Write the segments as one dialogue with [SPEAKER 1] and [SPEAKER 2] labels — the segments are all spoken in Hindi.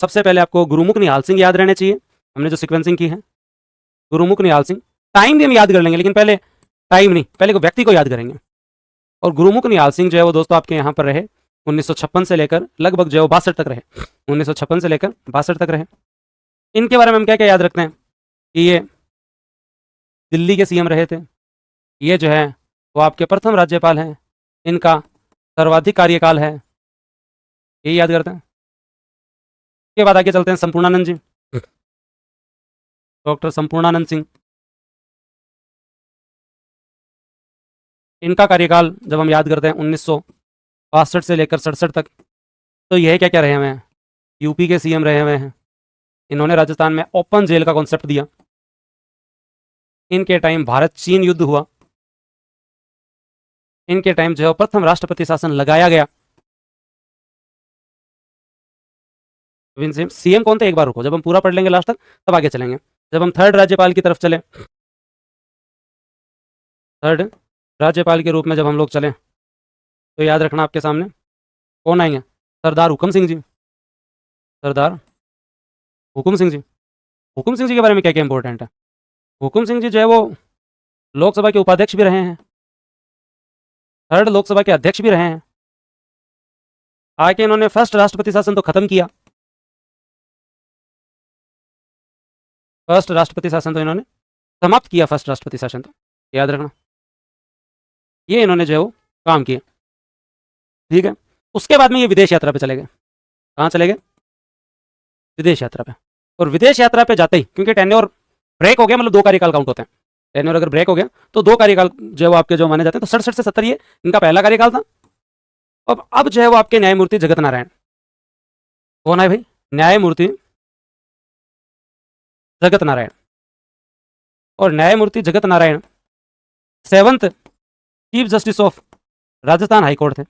[SPEAKER 1] सबसे पहले आपको गुरुमुख निहाल सिंह याद रहने चाहिए, हमने जो सिक्वेंसिंग की है गुरुमुख निहाल सिंह। टाइम भी हम याद कर लेंगे, लेकिन पहले टाइम नहीं, पहले को व्यक्ति को याद करेंगे। और गुरुमुख निहाल सिंह जो है वो दोस्तों आपके यहाँ पर रहे 1956 से लेकर लगभग जो है 62 तक रहे, 1956 से लेकर 62 तक रहे। इनके बारे में हम क्या क्या याद रखते हैं कि ये दिल्ली के सीएम रहे थे, ये जो है वो आपके प्रथम राज्यपाल हैं, इनका सर्वाधिक कार्यकाल है, यही याद करते हैं। उसके बाद आगे चलते हैं संपूर्णानंद जी, डॉक्टर संपूर्णानंद सिंह। इनका कार्यकाल जब हम याद करते हैं 1962 से लेकर 67 तक, तो यह क्या क्या रहे हुए हैं, यूपी के सीएम रहे हुए हैं। इन्होंने राजस्थान में ओपन जेल का कॉन्सेप्ट दिया। इनके टाइम भारत चीन युद्ध हुआ। इनके टाइम जो है प्रथम राष्ट्रपति शासन लगाया गया। सीएम कौन थे, एक बार रुको, जब हम पूरा पढ़ लेंगे लास्ट तक तब आगे चलेंगे। जब हम थर्ड राज्यपाल की तरफ चले, थर्ड राज्यपाल के रूप में जब हम लोग चलें, तो याद रखना आपके सामने कौन आएंगे, सरदार हुकुम सिंह जी। सरदार हुकुम सिंह जी। हुकुम सिंह जी के बारे में क्या क्या इंपॉर्टेंट है, हुकुम सिंह जी जो है वो लोकसभा के उपाध्यक्ष भी रहे हैं, थर्ड लोकसभा के अध्यक्ष भी रहे हैं। आके इन्होंने फर्स्ट राष्ट्रपति शासन तो खत्म किया, फर्स्ट राष्ट्रपति शासन तो इन्होंने समाप्त किया, फर्स्ट राष्ट्रपति शासन तो याद रखना, ये इन्होंने जो है वो काम किया। ठीक है, उसके बाद में ये विदेश यात्रा पे चले गए। कहाँ चले गए, विदेश यात्रा पे। और विदेश यात्रा पे जाते ही, क्योंकि टेन्योर ब्रेक हो गया, मतलब 2 कार्यकाल काउंट होते हैं, टेन्योर अगर ब्रेक हो गया तो 2 कार्यकाल जो है वो आपके जो माने जाते हैं, तो 67 से 70 ये इनका पहला कार्यकाल था। अब जो है वो आपके न्यायमूर्ति जगत नारायण, कौन है भाई, न्यायमूर्ति जगत नारायण। और न्यायमूर्ति Jagat Narayan 7th chief justice of Rajasthan high court थे।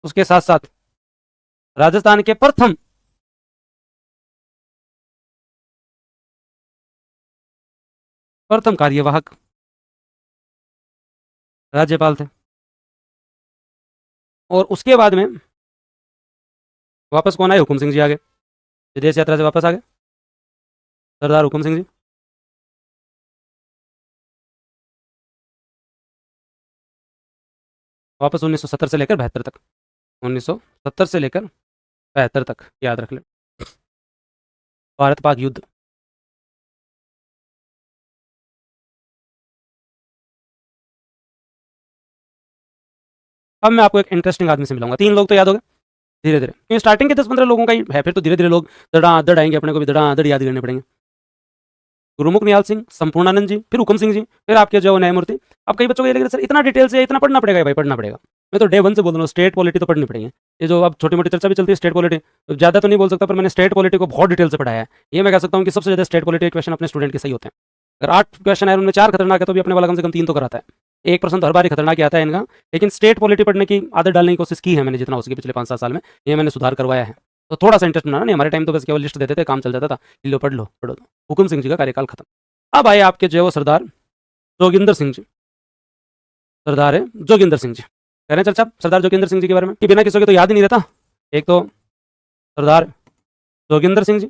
[SPEAKER 1] उसके साथ साथ राजस्थान के प्रथम कार्यवाहक राज्यपाल थे। और उसके बाद में वापस कौन आए, हुकुम सिंह जी आ गए, विदेश यात्रा से वापस आ गए सरदार हुकुम सिंह जी। वापस 1970 से लेकर 72 तक, 1970 से लेकर 72 तक याद रख ले, भारत पाक युद्ध। अब मैं आपको एक इंटरेस्टिंग आदमी से मिलाऊंगा, 3 लोग तो याद हो गए धीरे धीरे, क्योंकि स्टार्टिंग के 10-15 लोगों का ही है, फिर तो धीरे धीरे लोग दड़ा आएंगे, अपने को भी दड़ा याद करने पड़ेंगे। गुरुमुख निहाल सिंह, संपूर्णानंद जी, फिर हुकुम सिंह जी, फिर आपके जो न्यायमूर्ति। अब कई बच्चों को ये लगे सर इतना डिटेल से इतना पढ़ना पड़ेगा, भाई पढ़ना पड़ेगा। मैं तो डे 1 से बोल रहा हूँ, स्टेट पॉलिटी तो पढ़नी पड़ेगी। ये जो अब छोटी मोटी चर्चा भी चलती है स्टेट पॉलिटी, ज़्यादा तो नहीं बोल सकता, पर मैंने स्टेट पॉलिटी को बहुत डिटेल से पढ़ाया है। ये मैं कह सकता हूँ कि सबसे ज़्यादा स्टेट पॉलिटी के क्वेश्चन अपने स्टूडेंट के सही होते हैं। अगर 8 क्वेश्चन है उनमें 4 खतरनाक है, तो भी अपने वाला कम से कम 3 तो कराता है। 1% तो हर बार ही खतरनाक ही आता है इनका। लेकिन स्टेट पॉलिटी पढ़ने की आदत डालने की कोशिश की है मैंने, जितना हो सके पिछले 5-7 साल में ये मैंने सुधार करवाया है। तो थोड़ा सा इंटरेस्ट बनाना, नहीं हमारे टाइम तो बस केवल लिस्ट देते थे, काम चल जाता था, लो पढ़ लो पढ़ो। हुकुम सिंह जी का कार्यकाल खत्म। अब आए आपके जो है वो सरदार जोगिंदर सिंह जी, सरदार है जोगिंदर सिंह जी। कह रहे हैं चर्चा सरदार जोगिंदर सिंह जी के बारे में कि बिना किसी के तो याद ही नहीं रहता। एक तो सरदार जोगिंदर सिंह जी,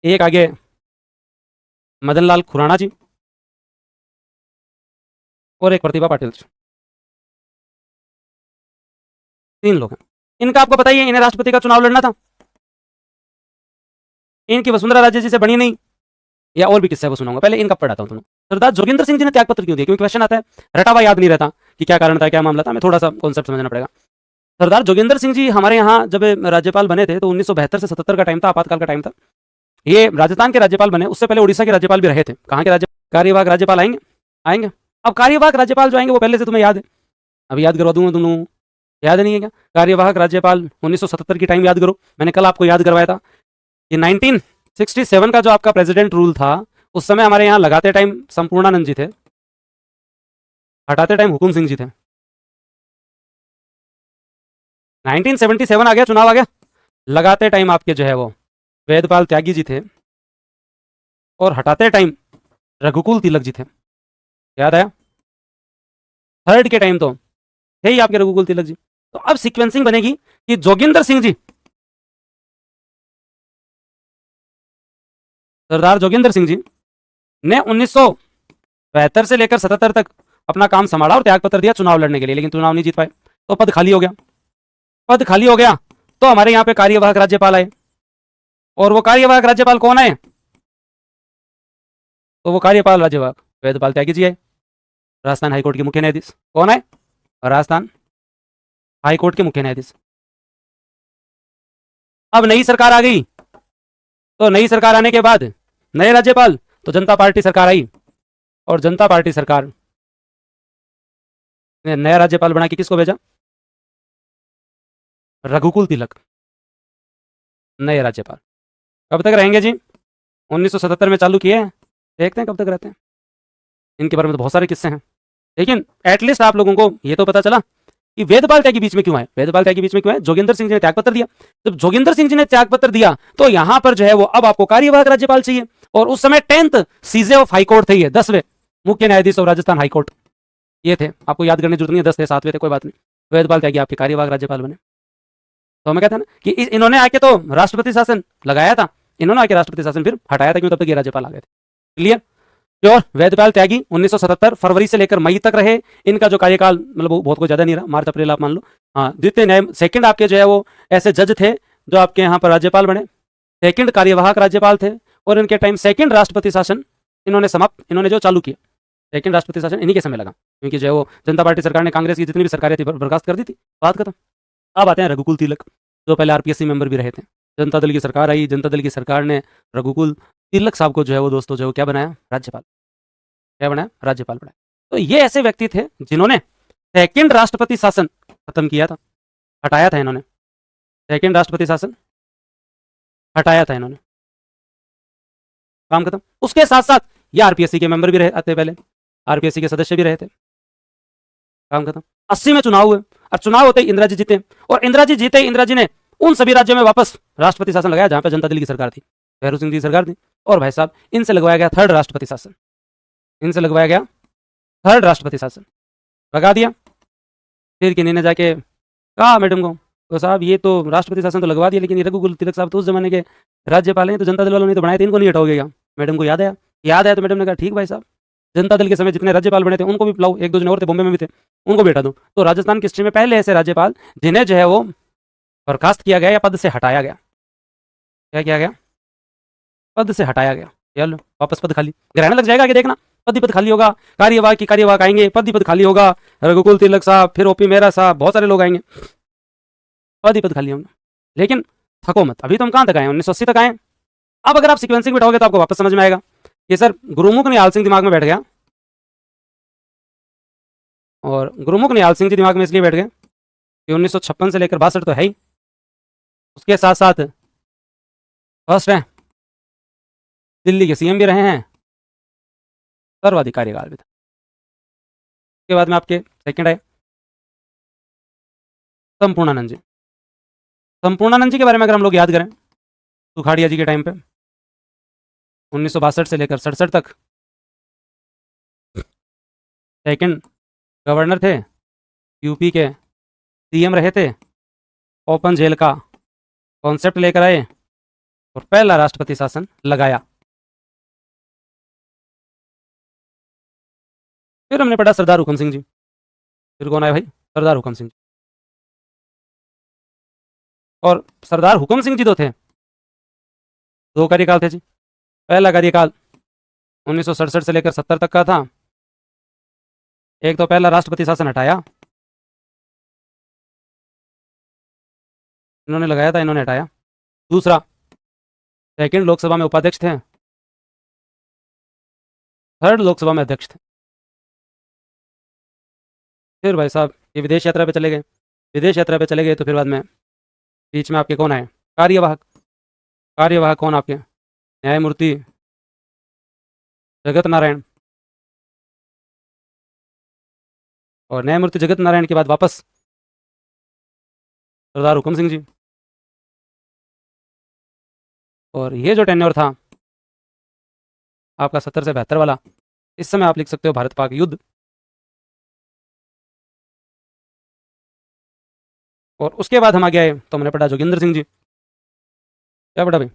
[SPEAKER 1] एक आगे मदन लाल खुराना जी, और एक प्रतिभा पाटिल जी। 3 लोग हैं। इनका आपको पता ही है, इन्हें राष्ट्रपति का चुनाव लड़ना था। इनकी वसुंधरा राजे जी से बनी नहीं, या और भी किस्से को सुनाऊंगा, पहले इनका पढ़ाता हूं तुम्हें। सरदार जोगिंदर सिंह जी ने त्यागपत्र क्यों दिया, क्योंकि क्वेश्चन आता है, रटा हुआ याद नहीं रहता कि क्या कारण था, क्या मामला था, हमें थोड़ा सा कॉन्सेप्ट समझना पड़ेगा। सरदार जोगिंदर सिंह जी हमारे यहाँ जब राज्यपाल बने थे तो 1972 से 77 का टाइम था, आपातकाल का टाइम था। ये राजस्थान के राज्यपाल बने, उससे पहले उड़ीसा के राज्यपाल भी रहे थे। कहाँ के कार्यवाहक राज्यपाल आएंगे। अब कार्यवाहक राज्यपाल जो आएंगे वो पहले से तुम्हें याद है, अभी याद करवा दूंगा तुम, याद नहीं है क्या। कार्यवाहक राज्यपाल 1977 की टाइम याद करो, मैंने कल आपको याद करवाया था कि 1967 का जो आपका प्रेसिडेंट रूल था, उस समय हमारे यहाँ लगाते टाइम संपूर्णानंद जी थे, हटाते टाइम हुकुम सिंह जी थे। 1977 आ गया, चुनाव आ गया, लगाते टाइम आपके जो है वो वेदपाल त्यागी जी थे, और हटाते टाइम रघुकुल तिलक जी थे। याद आया, थर्ड के टाइम तो थे ही आपके रघुकुल तिलक जी। तो अब सीक्वेंसिंग बनेगी कि जोगिंदर सिंह जी सरदार जोगिंदर सिंह जी ने 1972 से लेकर 77 तक अपना काम संभाला और त्यागपत्र दिया चुनाव लड़ने के लिए, लेकिन चुनाव नहीं जीत पाए, तो पद खाली हो गया। पद खाली हो गया तो हमारे यहाँ पे कार्यवाहक राज्यपाल आए, और वो कार्यवाहक राज्यपाल कौन आए? तो वो कार्यपाल राज्यवाहक वेदपाल त्यागी जी आए, राजस्थान हाईकोर्ट के मुख्य न्यायाधीश। कौन आए? राजस्थान हाईकोर्ट के मुख्य न्यायाधीश। अब नई सरकार आ गई, तो नई सरकार आने के बाद नए राज्यपाल, तो जनता पार्टी सरकार आई, और जनता पार्टी सरकार ने नया राज्यपाल बना के किसको भेजा? रघुकुल तिलक, नए राज्यपाल। कब तक रहेंगे जी? 1977 में चालू किए हैं, देखते हैं कब तक रहते हैं। इनके बारे में तो बहुत सारे किस्से हैं, लेकिन एटलीस्ट आप लोगों को ये तो पता चला कि वेदपाल त्यागी बीच में क्यों आए। वेदपाल त्यागी बीच में क्यों आए? जोगिंदर सिंह जी ने त्यागपत्र दिया। जब जोगिंदर सिंह जी ने त्यागपत्र दिया तो यहां पर जो है वो अब आपको कार्यवाहक राज्यपाल चाहिए, और उस समय 10th सीजे ऑफ हाईकोर्ट थे, ये 10वें मुख्य न्यायाधीश ऑफ राजस्थान हाईकोर्ट ये थे। आपको याद करने की जरूरत नहीं है, 10 थे 7वें थे, कोई बात नहीं। वेदपाल त्यागी आपके कार्यवाहक राज्यपाल बने। तो हमें कहते हैं ना कि इन्होंने आके तो राष्ट्रपति शासन लगाया था, इन्होंने आके राष्ट्रपति शासन फिर हटाया था, क्यों? तब तक ये राज्यपाल आ गए थे। क्लियर? और वेदपाल त्यागी 1977 फरवरी से लेकर मई तक रहे। इनका जो कार्यकाल मतलब वो बहुत कोई ज्यादा नहीं रहा, मार्च अप्रैल आप मान लो। हाँ, द्वितीय न्याय सेकंड आपके जो है वो ऐसे जज थे जो आपके यहाँ पर राज्यपाल बने, सेकंड कार्यवाहक राज्यपाल थे, और इनके टाइम सेकंड राष्ट्रपति शासन इन्होंने जो चालू किया, सेकंड राष्ट्रपति शासन इन्हीं के समय लगा, क्योंकि जो है वो जनता पार्टी सरकार ने कांग्रेस की जितनी भी सरकारें थी बर्खास्त कर दी थी, बात खत्म। अब आते हैं रघुकुल तिलक, जो पहले आरपीएससी मेंबर भी रहे थे। जनता दल की सरकार आई, जनता दल की सरकार ने रघुकुल तिलक साहब को जो है वो दोस्तों जो है क्या बनाया? राज्यपाल। क्या बनाया? राज्यपाल बनाया। तो ये ऐसे व्यक्ति थे जिन्होंने सेकंड राष्ट्रपति शासन खत्म किया था, हटाया था इन्होंने, सेकंड राष्ट्रपति शासन हटाया था इन्होंने, काम खत्म। उसके साथ साथ ये आरपीएससी के मेंबर भी रहे थे, पहले आरपीएससी के सदस्य भी रहे थे, काम खत्म। 80 में चुनाव हुए, और चुनाव होते ही इंदिरा जी जीते, और इंदिरा जी जीते, इंदिरा जी ने उन सभी राज्यों में वापस राष्ट्रपति शासन लगाया जहां पे जनता दल की सरकार थी, भैरू सिंह जी की सरकार थी, और भाई साहब इनसे लगवाया गया थर्ड राष्ट्रपति शासन, इनसे लगवाया गया थर्ड राष्ट्रपति शासन, लगा दिया। फिर किन्हीं ने जाके कहा मैडम को, तो साहब ये तो राष्ट्रपति शासन तो लगवा दिया, लेकिन ये रघुकुल तिलक साहब तो उस जमाने के राज्यपाल हैं, तो जनता दल वालों ने तो बनाए थे, इनको नहीं हटाओगे क्या? मैडम को याद आया तो मैडम ने कहा ठीक भाई साहब, जनता दल के समय जितने राज्यपाल बने थे उनको भी लाओ, 1-2 जने और थे बॉम्बे में भी थे, उनको भी हटा दो। तो राजस्थान की हिस्ट्री में पहले ऐसे राज्यपाल जिन्हें जो है वो बर्खास्त किया गया या पद से हटाया गया। क्या किया गया? पद से हटाया गया। चलो वापस पद खाली, ग्रहण लग जाएगा, आगे देखना पद ही पद खाली होगा, कार्यवाहक आएंगे, पद ही पद खाली होगा, रघुकुल तिलक साहब, फिर ओपी मेहरा साहब, बहुत सारे लोग आएंगे, पद ही पद खाली होंगे। लेकिन थको मत, अभी तो हम कहां तक आए? 1980 तक आए। अब अगर आप सीक्वेंसिंग बिठाओगे तो आपको वापस समझ में आएगा कि सर गुरुमुख निहाल सिंह दिमाग में बैठ गया, और गुरुमुख निहाल सिंह जी दिमाग में इसलिए बैठ गए कि 1956 से लेकर 62 तो है ही, उसके साथ साथ फर्स्ट है, दिल्ली के सीएम भी रहे हैं, सर्वाधिक कार्यकाल भी था। उसके बाद में आपके सेकंड है संपूर्णानंद जी। संपूर्णानंद जी के बारे में अगर हम लोग याद करें, सुखाड़िया जी के टाइम पे 1962 से लेकर 67 तक सेकंड गवर्नर थे, यूपी के सीएम रहे थे, ओपन जेल का कॉन्सेप्ट लेकर आए, और पहला राष्ट्रपति शासन लगाया। फिर हमने पढ़ा सरदार हुकम सिंह जी। फिर कौन आए भाई? सरदार हुकम सिंह। और सरदार हुकम सिंह जी तो थे, 2 कार्यकाल थे जी। पहला कार्यकाल 1967 से लेकर 70 तक का था। एक तो पहला राष्ट्रपति शासन हटाया, इन्होंने लगाया था, इन्होंने हटाया। दूसरा, सेकंड लोकसभा में उपाध्यक्ष थे, थर्ड लोकसभा में अध्यक्ष थे। फिर भाई साहब ये विदेश यात्रा पे चले गए, विदेश यात्रा पे चले गए तो फिर बाद में बीच में आपके कौन आए? कार्यवाहक। कार्यवाहक कौन आपके? न्यायमूर्ति जगत नारायण। और न्यायमूर्ति जगत नारायण के बाद वापस सरदार हुकम सिंह जी। और ये जो टेन्योर था आपका 70 से 72 वाला, इस समय आप लिख सकते हो भारत पाक युद्ध। और उसके बाद हम आगे आए तो हमने पढ़ा जोगिंदर सिंह जी। क्या पढ़ा भाई?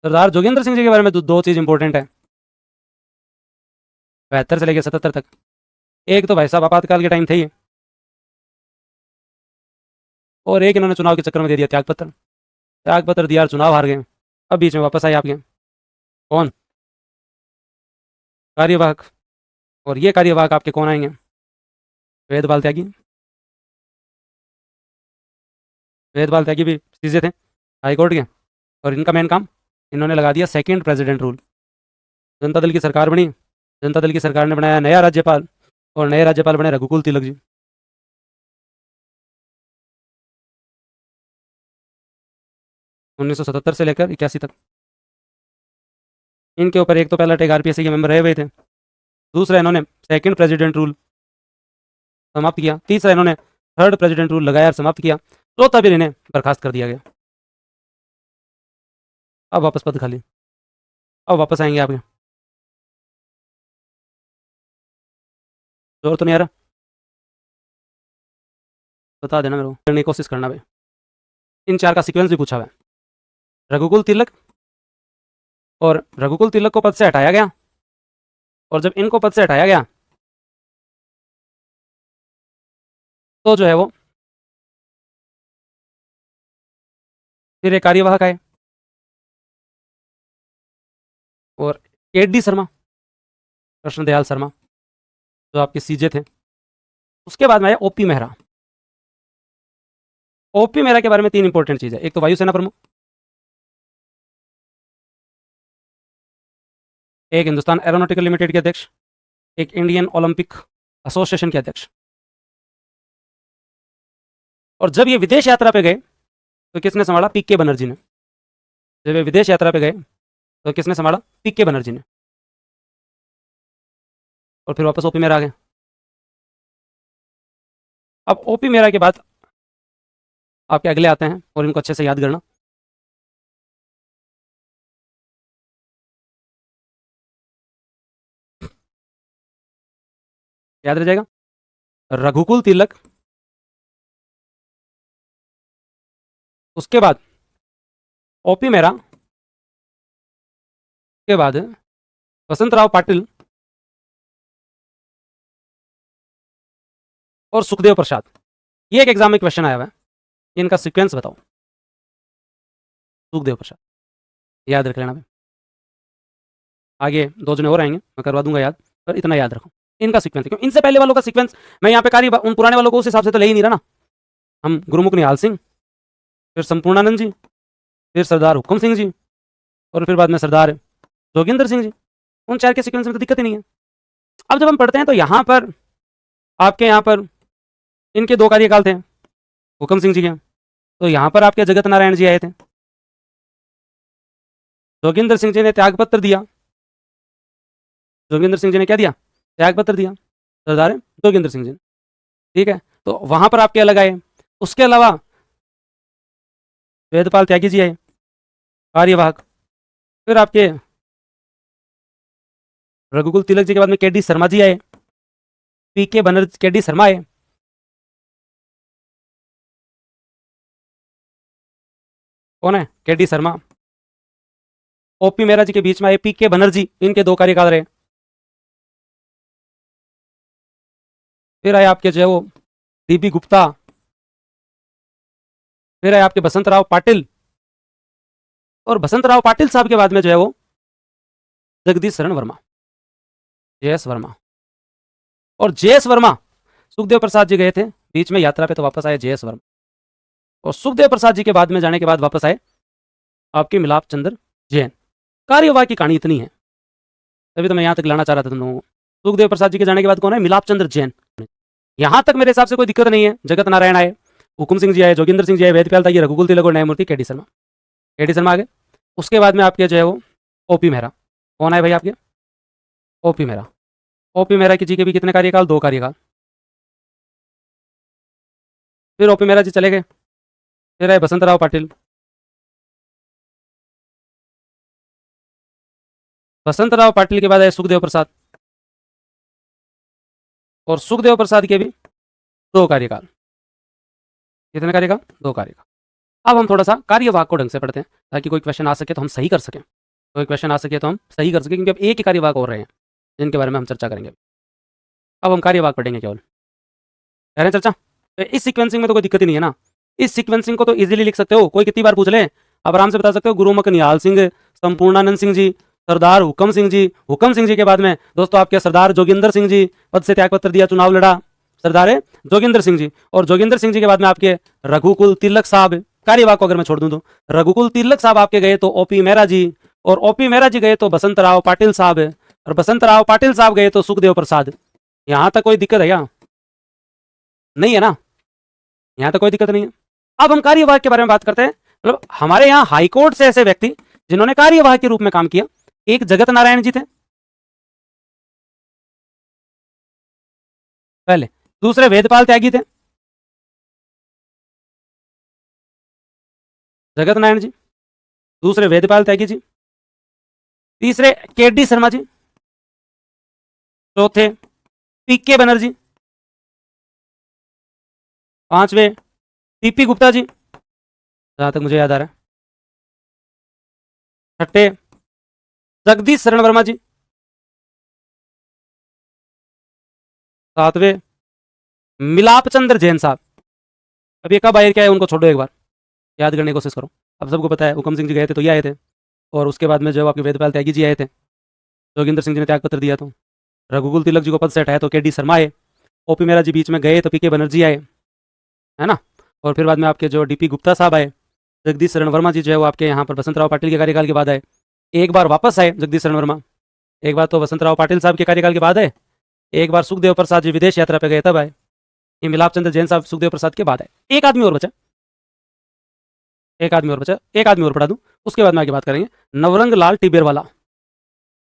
[SPEAKER 1] सरदार जोगिंदर सिंह जी के बारे में दो चीज़ इंपॉर्टेंट है 72 से लेकर 77 तक। एक तो भाई साहब आपातकाल के टाइम थे ही, और एक इन्होंने चुनाव के चक्कर में दे दिया त्यागपत्र। त्यागपत्र दिया और चुनाव हार गए। अब बीच में वापस आए आपके कौन, कार्यवाहक। और ये कार्यवाहक आपके कौन आएंगे, वेदपाल त्यागी। वेदपाल त्यागी भी चीज़ें थे हाईकोर्ट के, और इनका मेन काम इन्होंने लगा दिया second president rule. Janata Dal की सरकार बनी, जनता दल की सरकार ने बनाया नया राज्यपाल, और नए राज्यपाल बने रघुकुल तिलक जी। उन्नीस से लेकर 81 तक इनके ऊपर एक तो पहला टेक आरपीएससी के मेंबर रहे हुए थे, दूसरा इन्होंने सेकंड प्रेसिडेंट रूल समाप्त किया, तीसरा इन्होंने थर्ड प्रेसिडेंट रूल लगाया और समाप्त किया, चौथा फिर इन्हें बर्खास्त कर दिया गया। अब वापस पद खाली, अब वापस आएंगे आपके। जोर तो नहीं आ रहा, बता देना मेरे को, करने की कोशिश करना भाई। इन चार का सीक्वेंस भी पूछा हुआ है। रघुकुल तिलक, और रघुकुल तिलक को पद से हटाया गया, और जब इनको पद से हटाया गया तो जो है वो फिर एक कार्यवाहक आए, और के.डी. शर्मा, कृष्णदयाल शर्मा, जो आपके सीजे थे। उसके बाद में आया ओपी मेहरा। ओपी मेहरा के बारे में तीन इंपॉर्टेंट चीज़ है। एक तो वायुसेना प्रमुख, एक हिंदुस्तान एरोनॉटिकल लिमिटेड के अध्यक्ष, एक इंडियन ओलंपिक एसोसिएशन के अध्यक्ष। और जब ये विदेश यात्रा पे गए तो किसने संभाला, पीके बनर्जी ने। जब ये विदेश यात्रा पे गए तो किसने संभाला, पीके बनर्जी ने। और फिर वापस ओपी मेहरा आ गए। अब ओपी मेहरा के बाद आपके अगले आते हैं, और इनको अच्छे से याद करना। याद रह जाएगा, रघुकुल तिलक, उसके बाद ओपी मेहरा, के बाद वसंतराव पाटिल और सुखदेव प्रसाद। ये एक एग्जाम में क्वेश्चन आया हुआ है, इनका सीक्वेंस बताओ। सुखदेव प्रसाद याद रख लेना भाई, आगे दो जने और आएंगे, मैं करवा दूंगा याद, पर इतना याद रखो इनका सीक्वेंस। क्यों इनसे पहले वालों का सीक्वेंस मैं यहाँ पे कार्य उन पुराने वालों को उस हिसाब से तो ले ही नहीं रहा ना। हम गुरुमुख निहाल सिंह, फिर संपूर्णानंद जी, फिर सरदार हुक्म सिंह जी, और फिर बाद में सरदार जोगिंदर सिंह जी। उन चार के सीक्वेंस में तो दिक्कत ही नहीं है। अब जब हम पढ़ते हैं तो यहाँ पर आपके यहाँ पर इनके दो कार्यकाल थे हुक्म सिंह जी के, तो यहाँ पर आपके जगत नारायण जी आए थे। जोगिंदर सिंह जी ने त्यागपत्र दिया, जोगिंदर सिंह जी ने क्या दिया, त्यागपत्र दिया, सरदार जोगिंदर सिंह जी ने। ठीक है, तो वहां पर आपके अलग आए। उसके अलावा वेदपाल त्यागी जी आए कार्यवाहक, फिर आपके रघुकुल तिलक जी के बाद में के.डी. शर्मा जी आए, पीके बनर्जी, के.डी. शर्मा आए, कौन है, के.डी. शर्मा। ओपी मेहरा जी के बीच में आए पीके बनर्जी, इनके दो कार्यकाल रहे। फिर आए आपके जो है वो डी.बी. गुप्ता, फिर आए आपके बसंतराव पाटिल, और बसंतराव पाटिल साहब के बाद में जो है वो जगदीश शरण वर्मा, जे.एस. वर्मा। और जे.एस. वर्मा, सुखदेव प्रसाद जी गए थे बीच में यात्रा पे, तो वापस आए जे.एस. वर्मा। और सुखदेव प्रसाद जी के बाद में जाने के बाद वापस आए आपके मिलाप चंद्र जैन। कार्यवाही की कहानी इतनी है, तभी तो मैं यहाँ तक लाना चाह रहा था तुम लोगों को। सुखदेव प्रसाद जी के जाने के बाद कौन है, मिलाप चंद्र जैन। यहाँ तक मेरे हिसाब से कोई दिक्कत नहीं है। जगत नारायण आए, हुकुम सिंह जी आए, जोगिंदर सिंह जी आए, वेदपाल त्यागी, रघुकुल तिलक और न्यायमूर्ति के.डी. शर्मा। के.डी. शर्मा आ गए। उसके बाद में आपके जो है वो ओपी मेहरा। कौन आए भाई आपके, ओपी मेहरा। ओपी मेहरा की जी के भी कितने कार्यकाल, दो कार्यकाल। फिर ओपी मेहरा जी चले गए, फिर आए बसंतराव पाटिल। बसंतराव पाटिल के बाद आए सुखदेव प्रसाद, और सुखदेव प्रसाद के भी दो कार्यकाल। कितने कार्यकाल, दो कार्यकाल। अब हम थोड़ा सा कार्यवाहक को ढंग से पढ़ते हैं, ताकि कोई क्वेश्चन आ सके तो हम सही कर सकें। कोई क्वेश्चन आ सके तो हम सही कर सके, क्योंकि अब एक ही कार्यवाहक और रहे हैं जिनके बारे में हम चर्चा करेंगे। अब हम कार्यवाहक पढ़ेंगे केवल, कह रहे हैं चर्चा। तो इस सीक्वेंसिंग में तो कोई दिक्कत ही नहीं है ना, इस सीक्वेंसिंग को तो इजीली लिख सकते हो, कोई कितनी बार पूछ ले आप आराम से बता सकते हो। गुरुमुख निहाल सिंह, संपूर्णानंद सिंह जी, सरदार हुक्म सिंह जी। हुक्म सिंह जी के बाद में दोस्तों आपके सरदार जोगिंदर सिंह जी, पद से त्यागपत्र दिया, चुनाव लड़ा, सरदार जोगिंदर सिंह जी। और जोगिंदर सिंह जी के बाद में आपके रघुकुल तिलक साहब। कार्यवाहक को अगर मैं छोड़ दूं तो रघुकुल तिलक साहब आपके गए तो ओपी मेहरा जी, और ओपी मेहरा जी गए तो बसंत राव पाटिल साहब, और बसंत राव पाटिल साहब गए तो सुखदेव प्रसाद। यहां तक कोई दिक्कत है क्या? नहीं है ना, यहां तक कोई दिक्कत नहीं है। अब हम कार्यवाहक के बारे में बात करते हैं। मतलब हमारे यहाँ हाईकोर्ट से ऐसे व्यक्ति जिन्होंने कार्यवाहक के रूप में काम किया, एक जगत नारायण जी थे पहले, दूसरे वेदपाल त्यागी थे, जगत नारायण जी, दूसरे वेदपाल त्यागी जी, तीसरे केडी शर्मा जी, चौथे पीके बनर्जी, पांचवे टीपी गुप्ता जी जहां तक मुझे याद आ रहा है, छठे जगदीश शरण वर्मा जी, सातवें मिलाप चंद्र जैन साहब। अब ये कब आए क्या है उनको छोड़ो, एक बार याद करने की कोशिश करो। अब सबको पता है हुक्म सिंह जी गए थे तो ये आए थे, और उसके बाद में जो आपके वेदपाल त्यागी जी आए थे, जोगिंदर सिंह जी ने त्यागपत्र दिया, तो रघुकुल तिलक जी को पद से हटाया तो केडी शर्मा आए, ओपी मेहरा जी बीच में गए तो पीके बनर्जी आए, है ना। और फिर बाद में आपके जो डीपी गुप्ता साहब आए, जगदीश शरण वर्मा जी जो है वो आपके यहाँ पर बसंत राव पाटिल के कार्यकाल के बाद आए, एक बार वापस आए जगदीश शरण वर्मा, एक बार तो बसंत राव पाटिल साहब के कार्यकाल के बाद आए, एक बार सुखदेव प्रसाद जी विदेश यात्रा पे गए तब आए, ये मिलाप चंद्र जैन साहब सुखदेव प्रसाद के बाद आए। एक आदमी और बचा, एक आदमी और बचा, एक आदमी और पढ़ा दूं, उसके बाद में आगे बात करेंगे। नवरंग लाल टिब्बेरवाला,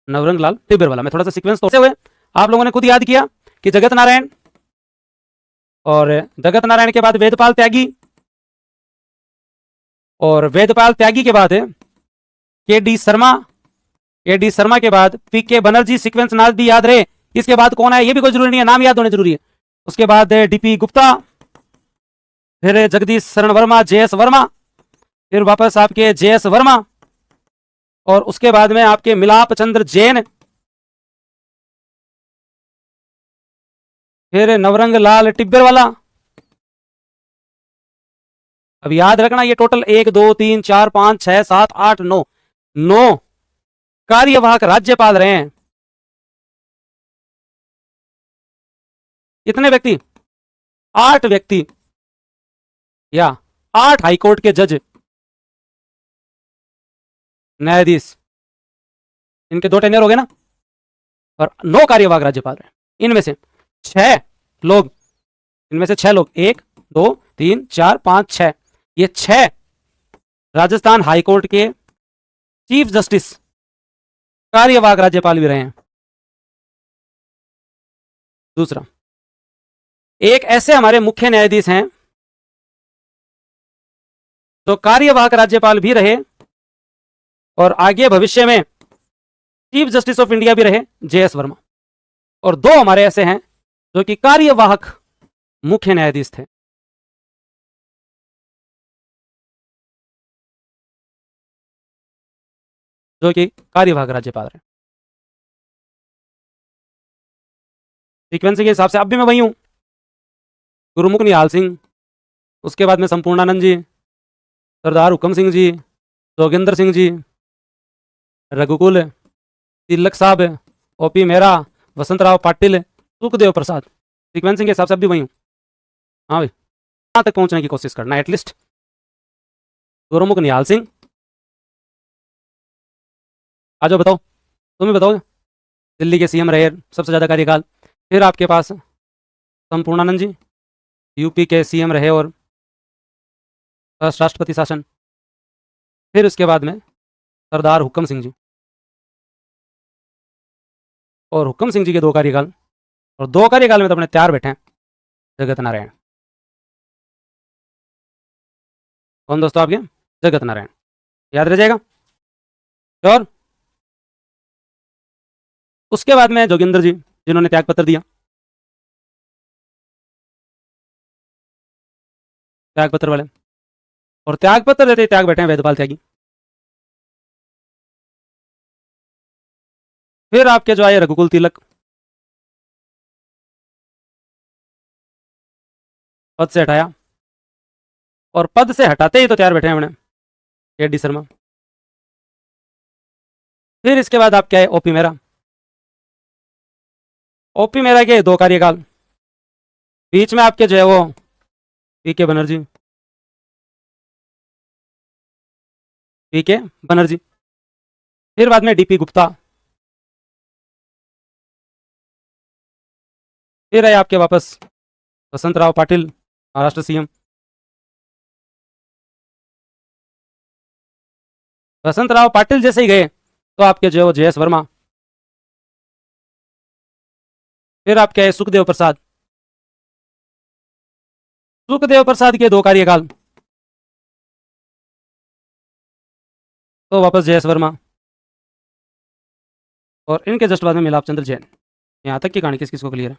[SPEAKER 1] नवरंग लाल टिब्बेरवाला। मैं थोड़ा सा सीक्वेंस तो हुए आप लोगों ने खुद याद किया कि जगत नारायण, और जगत नारायण के बाद वेदपाल त्यागी, और वेदपाल त्यागी के बाद के डी शर्मा, के डी शर्मा के बाद पीके बनर्जी। सीक्वेंस नाम भी याद रहे, इसके बाद कौन है ये भी कोई जरूरी नहीं है, नाम याद होने जरूरी है। उसके बाद डीपी गुप्ता, फिर जगदीश शरण वर्मा, जेएस वर्मा, फिर वापस आपके जेएस वर्मा, और उसके बाद में आपके मिलाप चंद्र जैन, फिर नवरंग लाल टिब्बेरवाला। अब याद रखना ये टोटल 1 2 3 4 5 6 7 8 9 9 कार्यवाहक राज्यपाल रहे हैं। कितने व्यक्ति? 8 व्यक्ति, या 8 हाईकोर्ट के जज, न्यायाधीश, इनके 2 टेन्योर हो गए ना, और 9 कार्यवाहक राज्यपाल रहे। इनमें से 6 लोग, इनमें से 6 लोग, 1 2 3 4 5 6, ये 6 राजस्थान हाईकोर्ट के चीफ जस्टिस कार्यवाहक राज्यपाल भी रहे हैं। दूसरा, एक ऐसे हमारे मुख्य न्यायाधीश हैं जो कार्यवाहक राज्यपाल भी रहे और आगे भविष्य में चीफ जस्टिस ऑफ इंडिया भी रहे, जेएस वर्मा। और 2 हमारे ऐसे हैं जो कि कार्यवाहक मुख्य न्यायाधीश थे। जो कि कार्यवाहक राज्यपाल रहे। सीक्वेंस के हिसाब से अब भी मैं वही हूं, गुरुमुख निहाल सिंह, उसके बाद में संपूर्णानंद जी, सरदार हुक्म सिंह जी, जोगिंदर सिंह जी, रघुकुल तिलक साहब, ओपी मेहरा, वसंत राव पाटिल, सुखदेव प्रसाद। सीक्वेंसिंग के हिसाब से अब भी वही हूं। हाँ भाई, यहां तक पहुंचने की कोशिश करना एटलीस्ट। गुरुमुख निहाल सिंह, आ जाओ बताओ, तुम्हें बताओ। दिल्ली के सीएम रहे सबसे ज्यादा कार्यकाल। फिर आपके पास संपूर्णानंद जी, यूपी के सीएम रहे और फर्स्ट राष्ट्रपति शासन। फिर उसके बाद में सरदार हुक्म सिंह जी, और हुक्म सिंह जी के 2 कार्यकाल, और 2 कार्यकाल में तो अपने तैयार बैठे हैं जगत नारायण। कौन दोस्तों आपके? जगत नारायण, याद रह जाएगा श्योर। उसके बाद में जोगिंदर जी जिन्होंने त्यागपत्र दिया, त्यागपत्र वाले, और त्यागपत्र देते त्याग बैठे हैं वेदपाल त्यागी। फिर आपके जो आए रघुकुल तिलक, पद से हटाया, और पद से हटाते ही तो तैयार बैठे हैं हमने के डी शर्मा। फिर इसके बाद आप क्या है, ओपी मेहरा। ओपी मेहरा के 2 कार्यकाल, बीच में आपके जो है वो पीके बनर्जी, पीके बनर्जी। फिर बाद में डीपी गुप्ता। फिर है आपके वापस वसंतराव पाटिल, महाराष्ट्र सीएम। वसंतराव पाटिल जैसे ही गए तो आपके जो है वो जेएस वर्मा। फिर आपके है सुखदेव प्रसाद। सुखदेव प्रसाद के 2 कार्यकाल, तो वापस जेएस वर्मा, और इनके जस्ट बाद में मिलाप चंद्र जैन। यहाँ तक की कहानी किस किस को क्लियर है?